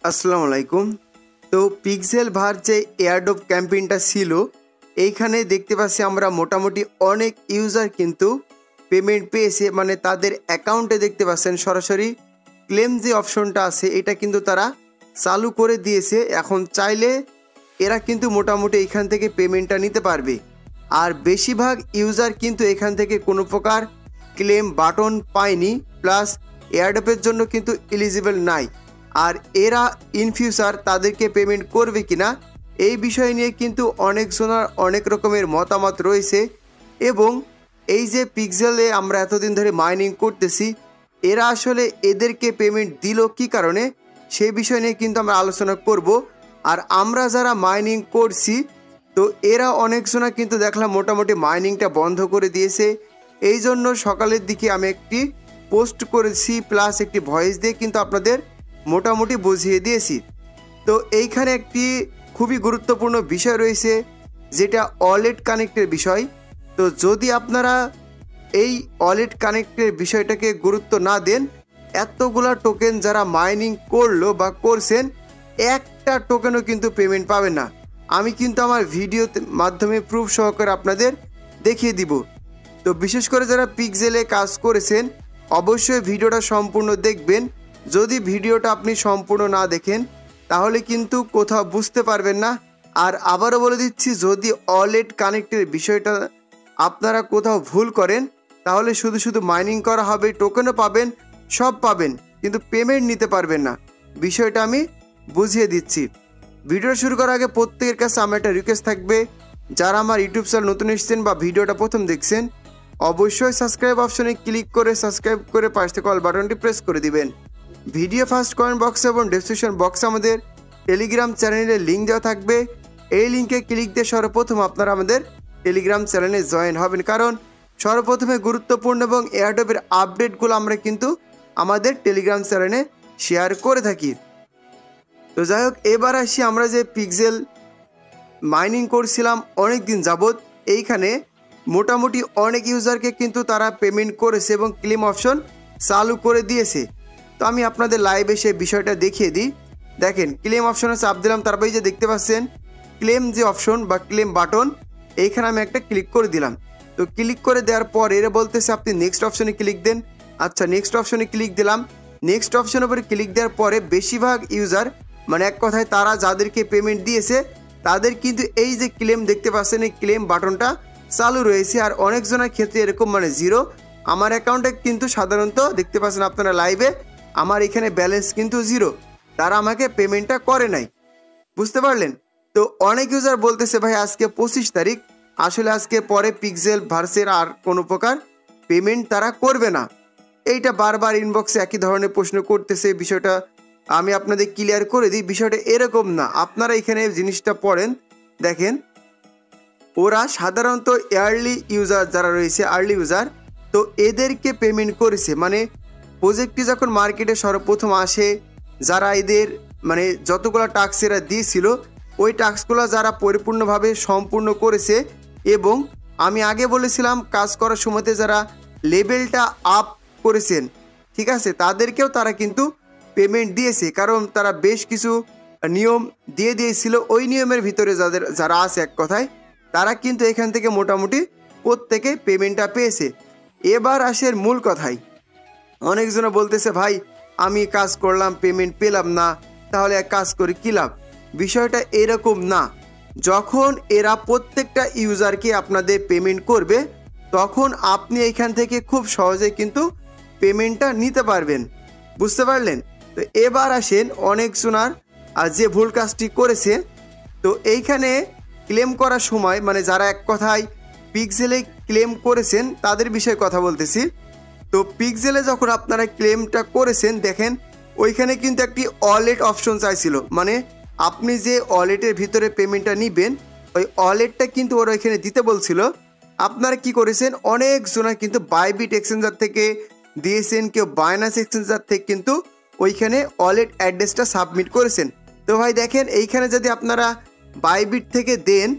আসসালামু আলাইকুম। তো পিক্সেল ভার যে এয়ারড্রপ ক্যাম্পেইনটা ছিল, এইখানে দেখতে পাচ্ছি আমরা মোটামুটি অনেক ইউজার কিন্তু পেমেন্ট পেয়েছে, মানে তাদের অ্যাকাউন্টে দেখতে পাচ্ছেন সরাসরি ক্লেম যে অপশনটা আছে এটা কিন্তু তারা চালু করে দিয়েছে। এখন চাইলে এরা কিন্তু মোটামুটি এখান থেকে পেমেন্টটা নিতে পারবে। আর বেশিরভাগ ইউজার কিন্তু এখান থেকে কোনো প্রকার ক্লেম বাটন পায়নি, প্লাস এয়ারড্রপের জন্য কিন্তু এলিজিবল নাই। আর এরা ইন ফিউচার তাদেরকে পেমেন্ট করবে কিনা এই বিষয় নিয়ে কিন্তু অনেকজনের অনেক রকমের মতামত রয়েছে। এবং এই যে পিক্সেলে আমরা এতদিন ধরে মাইনিং করতেছি, এরা আসলে এদেরকে পেমেন্ট দিল কি কারণে সেই বিষয় নিয়ে কিন্তু আমরা আলোচনা করব। আর আমরা যারা মাইনিং করছি, তো এরা অনেকজনা কিন্তু দেখলাম মোটামুটি মাইনিংটা বন্ধ করে দিয়েছে। এই জন্য সকালের দিকে আমি একটি পোস্ট করেছি, প্লাস একটি ভয়েস দিয়ে কিন্তু আপনাদের মোটামুটি বুঝিয়ে দিয়েছি। তো এইখানে একটি খুবই গুরুত্বপূর্ণ বিষয় রয়েছে, যেটা ওয়ালেট কানেক্টের বিষয়। তো যদি আপনারা এই ওয়ালেট কানেক্টের বিষয়টাকে গুরুত্ব না দেন, এতগুলা টোকেন যারা মাইনিং করলো বা করছেন, একটা টোকেনও কিন্তু পেমেন্ট পাবেন না। আমি কিন্তু আমার ভিডিওর মাধ্যমে প্রুফ সহকারে আপনাদের দেখিয়ে দিব। তো বিশেষ করে যারা পিক্সেলে কাজ করেছেন অবশ্যই ভিডিওটা সম্পূর্ণ দেখবেন। যদি ভিডিওটা আপনি সম্পূর্ণ না দেখেন তাহলে কিন্তু কোথাও বুঝতে পারবেন না। আর আবারও বলে দিচ্ছি, যদি ওয়ালেট কানেক্টের বিষয়টা আপনারা কোথাও ভুল করেন তাহলে শুধু শুধু মাইনিং করা হবে, টোকেনও পাবেন, সব পাবেন, কিন্তু পেমেন্ট নিতে পারবেন না। বিষয়টা আমি বুঝিয়ে দিচ্ছি। ভিডিও শুরু করার আগে প্রত্যেকের কাছে আমার একটা রিকোয়েস্ট থাকবে, যারা আমার ইউটিউব চ্যানেল নতুন এসেছেন বা ভিডিওটা প্রথম দেখছেন, অবশ্যই সাবস্ক্রাইব অপশনে ক্লিক করে সাবস্ক্রাইব করে পাশ থেকে অল বাটনটি প্রেস করে দিবেন। ভিডিও ফার্স্ট কমেন্ট বক্স এবং ডেসক্রিপশন বক্সে আমাদের টেলিগ্রাম চ্যানেলের লিঙ্ক দেওয়া থাকবে। এই লিঙ্কে ক্লিক দিয়ে সর্বপ্রথম আপনারা আমাদের টেলিগ্রাম চ্যানেলে জয়েন হবেন, কারণ সর্বপ্রথমে গুরুত্বপূর্ণ এবং এয়ারড্রপের আপডেটগুলো আমরা কিন্তু আমাদের টেলিগ্রাম চ্যানেলে শেয়ার করে থাকি। তো যাই হোক, এবার আসি আমরা যে পিক্সেল মাইনিং করছিলাম অনেক দিন যাবৎ, এইখানে মোটামুটি অনেক ইউজারকে কিন্তু তারা পেমেন্ট করেছে এবং ক্লেম অপশন চালু করে দিয়েছে। তো আমি আপনাদের লাইভে সেই বিষয়টা দেখিয়ে দিই। দেখেন, ক্লেম অপশনে চাপ দিলাম, তারপরে যে দেখতে পাচ্ছেন ক্লেম যে অপশন বা ক্লেম বাটন, এইখানে আমি একটা ক্লিক করে দিলাম। তো ক্লিক করে দেওয়ার পর এরা বলতেছে আপনি নেক্সট অপশনে ক্লিক দেন। আচ্ছা, নেক্সট অপশনে ক্লিক দিলাম। নেক্সট অপশনের উপরে ক্লিক দেওয়ার পরে বেশিরভাগ ইউজার, মানে এক কথায় তারা যাদেরকে পেমেন্ট দিয়েছে তাদের কিন্তু এই যে ক্লেম দেখতে পাচ্ছেন, এই ক্লেম বাটনটা চালু রয়েছে। আর অনেকজনের ক্ষেত্রে এরকম মানে জিরো। আমার অ্যাকাউন্টে কিন্তু সাধারণত দেখতে পাচ্ছেন আপনারা লাইভে, আমার এখানে ব্যালেন্স কিন্তু জিরো, তারা আমাকে পেমেন্টটা করে নাই। বুঝতে পারলেন? তো অনেক ইউজার বলতেছে ভাই আজকে 25 তারিখ, আসলে আজকে পরে পিক্সেল ভার্সের আর কোনো প্রকার পেমেন্ট তারা করবে না। এইটা বারবার ইনবক্সে একই ধরনের প্রশ্ন করতেছে। বিষয়টা আমি আপনাদের ক্লিয়ার করে দিই, বিষয়টা এরকম না। আপনারা এখানে জিনিসটা পড়েন, দেখেন ওরা সাধারণত ইয়ারলি ইউজার যারা রয়েছে, আর্লি ইউজার, তো এদেরকে পেমেন্ট করেছে। মানে প্রজেক্টটি যখন মার্কেটে সর্বপ্রথম আসে, যারা এদের মানে যতগুলো টাস্ক এরা দিয়েছিল ওই টাস্কগুলো যারা পরিপূর্ণভাবে সম্পূর্ণ করেছে, এবং আমি আগে বলেছিলাম কাজ করার সময়তে যারা লেভেলটা আপ করেছেন, ঠিক আছে, তাদেরকেও তারা কিন্তু পেমেন্ট দিয়েছে, কারণ তারা বেশ কিছু নিয়ম দিয়ে দিয়েছিল। ওই নিয়মের ভিতরে যারা আছে এক কথায় তারা কিন্তু এখান থেকে মোটামুটি প্রত্যেকে পেমেন্টটা পেয়েছে। এবার আসে মূল কথায়, অনেকজনে বলতেছে ভাই আমি কাজ করলাম পেমেন্ট পেলাম না, তাহলে এক কাজ করে কী লাভ? বিষয়টা এরকম না। যখন এরা প্রত্যেকটা ইউজারকে আপনাদের পেমেন্ট করবে তখন আপনি এখান থেকে খুব সহজে কিন্তু পেমেন্টটা নিতে পারবেন। বুঝতে পারলেন? তো এবার আসেন অনেক জনার যে ভুল কাজটি করেছে। তো এইখানে ক্লেম করার সময়, মানে যারা এক কথায় পিক্সেলে ক্লেম করেছেন তাদের বিষয়ে কথা বলতেছি। তো পিক্সেলে যখন আপনারা ক্লেমটা করেছেন, দেখেন ওইখানে কিন্তু একটি ওয়ালেট অপশন চাইছিল, মানে আপনি যে ওয়ালেটের ভিতরে পেমেন্টটা নেবেন ওই ওয়ালেটটা কিন্তু ওরা এখানে দিতে বলছিল। আপনারা কি করেছেন, অনেকজনা কিন্তু বাইবিট এক্সচেঞ্জার থেকে দিয়েছেন, কেউ বাইনান্স এক্সচেঞ্জার থেকে কিন্তু ওইখানে ওয়ালেট অ্যাড্রেসটা সাবমিট করেছেন। তো ভাই দেখেন, এইখানে যদি আপনারা বাইবিট থেকে দেন,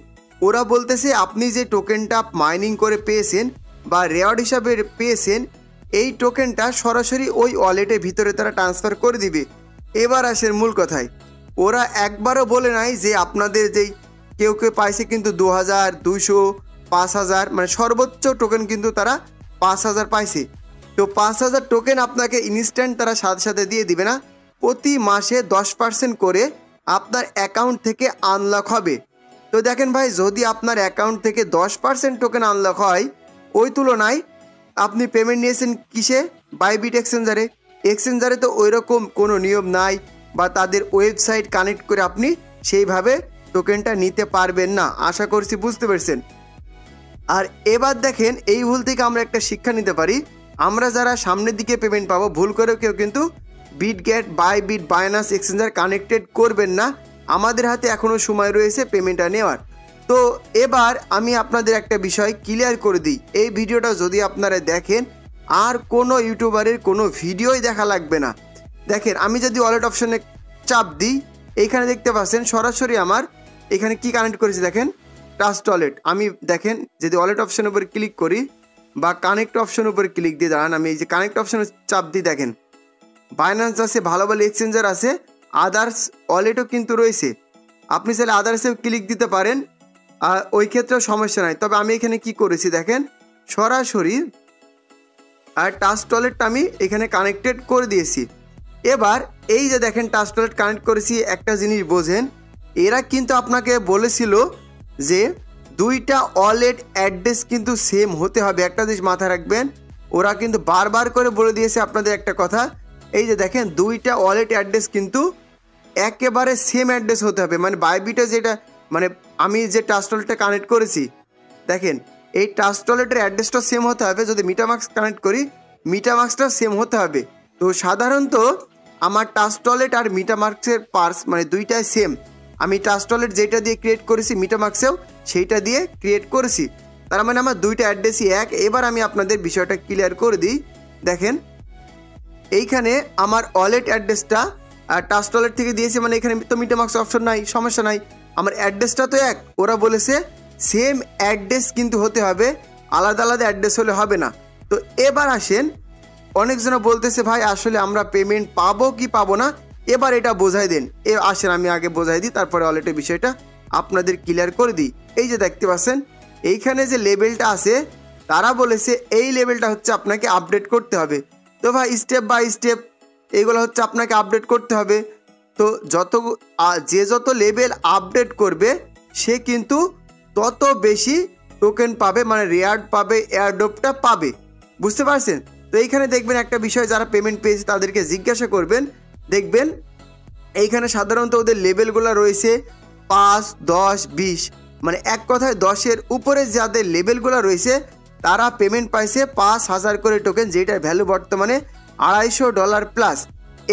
ওরা বলতেছে আপনি যে টোকেনটা মাইনিং করে পেয়েছেন বা রেওয়ার্ড হিসাবে পেয়েছেন, এই টোকেনটা সরাসরি ওই ওয়ালেটের ভিতরে তারা ট্রান্সফার করে দিবে। এবার আসেন মূল কথায়, ওরা একবারও বলে নাই যে আপনাদের যেই কেউ কেউ পাইছে কিন্তু 2000, 200, 5000, মানে সর্বোচ্চ টোকেন কিন্তু তারা 5000 পাইছে। তো 5000 টোকেন আপনাকে ইনস্ট্যান্ট তারা সাথে সাথে দিয়ে দিবে না, প্রতি মাসে 10% করে আপনার অ্যাকাউন্ট থেকে আনলক হবে। তো দেখেন ভাই, যদি আপনার অ্যাকাউন্ট থেকে 10% টোকেন আনলক হয়, ওই তুলনায় আপনি পেমেন্ট নিয়েছেন কিসে? বাইবিট এক্সচেঞ্জারে। এক্সচেঞ্জারে তো ওই রকম কোনো নিয়ম নাই বা তাদের ওয়েবসাইট কানেক্ট করে আপনি সেইভাবে টোকেনটা নিতে পারবেন না। আশা করছি বুঝতে পেরেছেন। আর এবার দেখেন, এই ভুল থেকে আমরা একটা শিক্ষা নিতে পারি। আমরা যারা সামনের দিকে পেমেন্ট পাবো, ভুল করেও কেউ কিন্তু Bitget, Bybit, Binance exchanger connected করবেন না। আমাদের হাতে এখনও সময় রয়েছে পেমেন্টটা নেওয়ার। তো এবার আমি আপনাদের একটা বিষয় ক্লিয়ার করে দিই। এই ভিডিওটা যদি আপনারা দেখেন, আর কোনো ইউটিউবারের কোনো ভিডিওই দেখা লাগবে না। দেখেন, আমি যদি ওয়ালেট অপশনে চাপ দিই, এইখানে দেখতে পাচ্ছেন সরাসরি আমার এখানে কি কানেক্ট করেছি দেখেন, ট্রাস্ট ওয়ালেট। আমি দেখেন যদি ওয়ালেট অপশনের উপরে ক্লিক করি বা কানেক্ট অপশনের উপরে ক্লিক দিয়ে দাঁড়ান, আমি এই যে কানেক্ট অপশনে চাপ দিই, দেখেন বাইন্যান্স আছে, ভালো ভালো এক্সচেঞ্জার আছে, আদার্স ওয়ালেটও কিন্তু রয়েছে। আপনি চাইলে আদার্সেও ক্লিক দিতে পারেন, ওই ক্ষেত্রেও সমস্যা নাই। তবে আমি এখানে কি করেছি দেখেন, সরাসরি আর ট্রাস্ট ওয়ালেটটা আমি এখানে কানেক্টেড করে দিয়েছি। এবার এই যে দেখেন ট্রাস্ট ওয়ালেট কানেক্ট করেছি, একটা জিনিস বোঝেন, এরা কিন্তু আপনাকে বলেছিল যে দুইটা ওয়ালেট অ্যাড্রেস কিন্তু সেম হতে হবে। একটা জিনিস মাথায় রাখবেন, ওরা কিন্তু বারবার করে বলে দিয়েছে আপনাদের একটা কথা, এই যে দেখেন দুইটা ওয়ালেট অ্যাড্রেস কিন্তু একেবারে সেম অ্যাড্রেস হতে হবে। মানে বাইবিটে যেটা, মানে আমি যে ট্রাস্ট ওয়ালেটটা কানেক্ট করেছি, দেখেন এই ট্রাস্ট ওয়ালেটের অ্যাড্রেসটা সেম হতে হবে। যদি মিটামাক্স কানেক্ট করি, মিটামাক্সটা সেম হতে হবে। তো সাধারণত আমার ট্রাস্ট ওয়ালেট আর মিটামাক্সের পার্স মানে দুইটাই সেম। আমি ট্রাস্ট ওয়ালেট যেটা দিয়ে ক্রিয়েট করেছি মিটামাক্সেও সেইটা দিয়ে ক্রিয়েট করেছি, তার মানে আমার দুইটা অ্যাড্রেসই এক। এবার আমি আপনাদের বিষয়টা ক্লিয়ার করে দিই। দেখেন এইখানে আমার ওয়ালেট অ্যাড্রেসটা ট্রাস্ট ওয়ালেট থেকে দিয়েছি, মানে এখানে তো মিটামাক্স অপশন নাই, সমস্যা নাই, আমার অ্যাড্রেসটা তো এক। ওরা বলেছে সেম অ্যাড্রেস কিন্তু হতে হবে, আলাদা আলাদা অ্যাড্রেস হলে হবে না। তো এবার আসেন, অনেকজন বলতেছে ভাই আসলে আমরা পেমেন্ট পাবো কি পাবো না, এবার এটা বোঝাই দেন। আসেন আমি আগে বোঝাই দিই, তারপরে ওয়ালেটের বিষয়টা আপনাদের ক্লিয়ার করে দিই। এই যে দেখতে পাচ্ছেন এইখানে যে লেভেলটা আছে, তারা বলেছে এই লেভেলটা হচ্ছে আপনাকে আপডেট করতে হবে। তো ভাই স্টেপ বাই স্টেপ এইগুলো হচ্ছে আপনাকে আপডেট করতে হবে। তো যে যত লেভেল আপডেট করবে সে কিন্তু তত বেশি টোকেন পাবে, মানে রেয়ার্ড পাবে, এয়ারড্রপটা পাবে। বুঝতে পারছেন? তো এইখানে দেখবেন একটা বিষয়, যারা পেমেন্ট পেয়েছে তাদেরকে জিজ্ঞাসা করবেন, দেখবেন এইখানে সাধারণত ওদের লেভেলগুলো রয়েছে 5, 10, 20, মানে এক কথায় 10-এর উপরে যাদের লেভেলগুলো রয়েছে তারা পেমেন্ট পাইছে 5000 করে টোকেন, যেটার ভ্যালু বর্তমানে $250 প্লাস।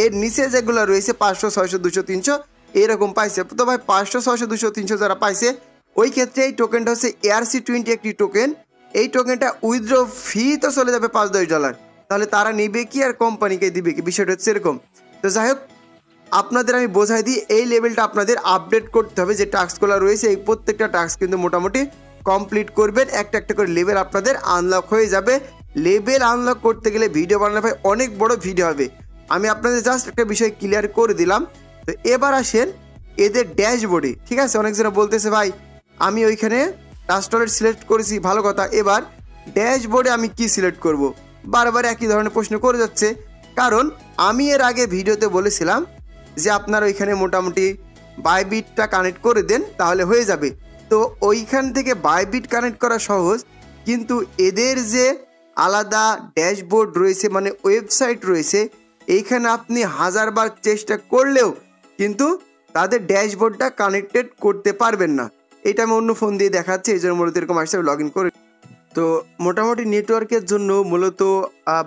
এর নিচে যেগুলো রয়েছে 500, 600, 200, 300 এরকম পাইছে। তো ভাই 500, 600, 200, 300 যারা পাইছে, ওই ক্ষেত্রে এই টোকেনটা হচ্ছে ERC20 একটি টোকেন। এই টোকেনটা উইথড্র ফি তো চলে যাবে $5-10, তাহলে তারা নিবে কি আর কোম্পানিকে দিবে কি, বিষয়টা হচ্ছে এরকম। তো যাই হোক, আপনাদের আমি বোঝাই দিই, এই লেভেলটা আপনাদের আপডেট করতে হবে। যে টাস্কগুলো রয়েছে এই প্রত্যেকটা টাস্ক কিন্তু মোটামুটি কমপ্লিট করবেন, একটা একটা করে লেভেল আপনাদের আনলক হয়ে যাবে। লেভেল আনলক করতে গেলে ভিডিও বানালে ভাই অনেক বড় ভিডিও হবে, আমি আপনাদের জাস্ট একটা বিষয় ক্লিয়ার করে দিলাম। তো এবার আসেন এদের ড্যাশবোর্ডে, ঠিক আছে? অনেকজন বলতেছে ভাই আমি ওইখানে ট্রাস্ট ওয়ালেট সিলেক্ট করেছি, ভালো কথা, এবার ড্যাশবোর্ডে আমি কি সিলেক্ট করব? বারবার একই ধরনের প্রশ্ন করে যাচ্ছে, কারণ আমি এর আগে ভিডিওতে বলেছিলাম যে আপনার ওইখানে মোটামুটি বাইবিটটা কানেক্ট করে দেন তাহলে হয়ে যাবে। তো ওইখান থেকে বাইবিট কানেক্ট করা সহজ, কিন্তু এদের যে আলাদা ড্যাশবোর্ড রয়েছে, মানে ওয়েবসাইট রয়েছে, এইখানে আপনি 1000 বার চেষ্টা করলেও কিন্তু তাদের ড্যাশবোর্ডটা কানেক্টেড করতে পারবেন না। এটা আমি অন্য ফোন দিয়ে দেখাচ্ছি, এই জন্য মূলত এরকম আসলে লগ ইন করে। তো মোটামুটি নেটওয়ার্কের জন্য মূলত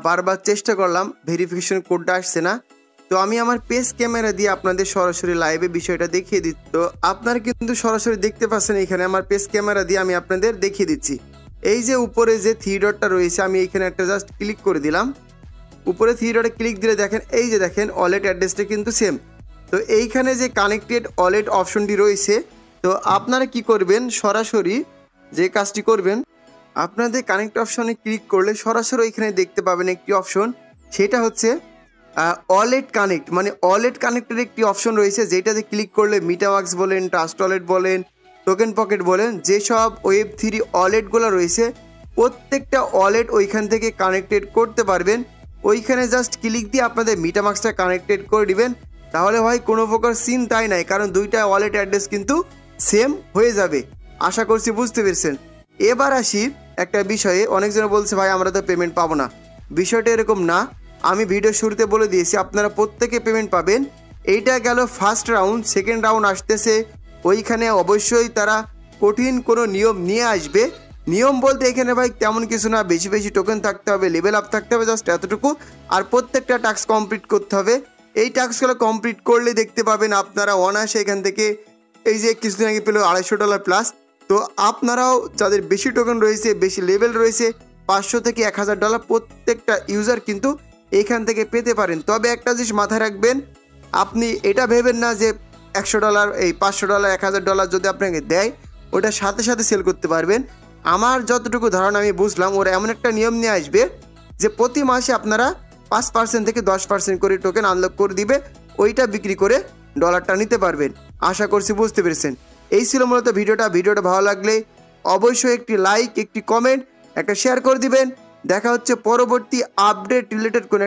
বারবার চেষ্টা করলাম, ভেরিফিকেশন কোডটা আসছে না। তো আমি আমার পেজ ক্যামেরা দিয়ে আপনাদের সরাসরি লাইভে বিষয়টা দেখিয়ে দিচ্ছি। তো আপনারা কিন্তু সরাসরি দেখতে পাচ্ছেন, এখানে আমার পেজ ক্যামেরা দিয়ে আমি আপনাদের দেখিয়ে দিচ্ছি। এই যে উপরে যে থ্রি ডটটা রয়েছে, আমি এখানে একটা জাস্ট ক্লিক করে দিলাম। উপরে থ্রি ডটে ক্লিক দিলে দেখেন, এই যে দেখেন ওয়ালেট অ্যাড্রেসটা কিন্তু সেম। তো এইখানে যে কানেক্টেড ওয়ালেট অপশনটি রয়েছে, তো আপনারা কি করবেন, সরাসরি যে কাজটি করবেন, আপনাদের কানেক্ট অপশনে ক্লিক করলে সরাসরি এখানে দেখতে পাবেন একটি অপশন, সেটা হচ্ছে ওয়ালেট কানেক্ট, মানে ওয়ালেট কানেক্টের একটি অপশন রয়েছে, যেটাতে ক্লিক করলে মিটামাক্স বলেন, ট্রাস্ট ওয়ালেট বলেন, টোকেন পকেট বলেন, যেসব Web3 ওয়ালেটগুলো রয়েছে প্রত্যেকটা ওয়ালেট ওইখান থেকে কানেক্টেড করতে পারবেন। ওইখানে জাস্ট ক্লিক দিয়ে আপনাদের মিটামাক্সটা কানেক্টেড করে দিবেন, তাহলে ভাই কোনো প্রকার চিন্তাই নাই, কারণ দুইটা ওয়ালেট অ্যাড্রেস কিন্তু সেম হয়ে যাবে। আশা করছি বুঝতে পেরেছেন। এবার আসি একটা বিষয়ে, অনেকজন বলছে ভাই আমরা তো পেমেন্ট পাবো না। বিষয়টা এরকম না, আমি ভিডিও শুরুতে বলে দিয়েছি আপনারা প্রত্যেকে পেমেন্ট পাবেন। এইটা গেল ফার্স্ট রাউন্ড। সেকেন্ড রাউন্ড আসতেছে, ওইখানে অবশ্যই তারা কঠিন কোনো নিয়ম নিয়ে আসবে। নিয়ম বলতে এখানে ভাই তেমন কিছু না, বেশি বেশি টোকেন থাকতে হবে, লেভেল আপ থাকতে হবে, জাস্ট এতটুকু। আর প্রত্যেকটা টাস্ক কমপ্লিট করতে হবে। এই টাস্কগুলো কমপ্লিট করলে দেখতে পাবেন আপনারা অনায়াসে এখান থেকে, এই যে কিছুদিন আগে পেল $250 প্লাস, তো আপনারাও যাদের বেশি টোকেন রয়েছে, বেশি লেভেল রয়েছে, $500 থেকে $1000 প্রত্যেকটা ইউজার কিন্তু এইখান থেকে পেতে পারেন। তবে একটা জিনিস মাথায় রাখবেন, আপনি এটা ভেবেন না যে $100, এই $500, $1000 যদি আপনাকে দেয় ওটার সাথে সাথে সেল করতে পারবেন। আমার যতটুকু ধারণা আমি বুঝলাম, ওরা এমন একটা নিয়ম নিয়ে আসবে যে প্রতি মাসে আপনারা 5% থেকে 10% করে টোকেন আনলক করে দিবে, ওইটা বিক্রি করে ডলারটা নিতে পারবেন। আশা করছি বুঝতে পেরেছেন। এই ছিল মূলত ভিডিওটা ভালো লাগলে অবশ্যই একটি লাইক, একটি কমেন্ট, একটা শেয়ার করে দিবেন। দেখা হচ্ছে পরবর্তী আপডেট রিলেটেড কোনো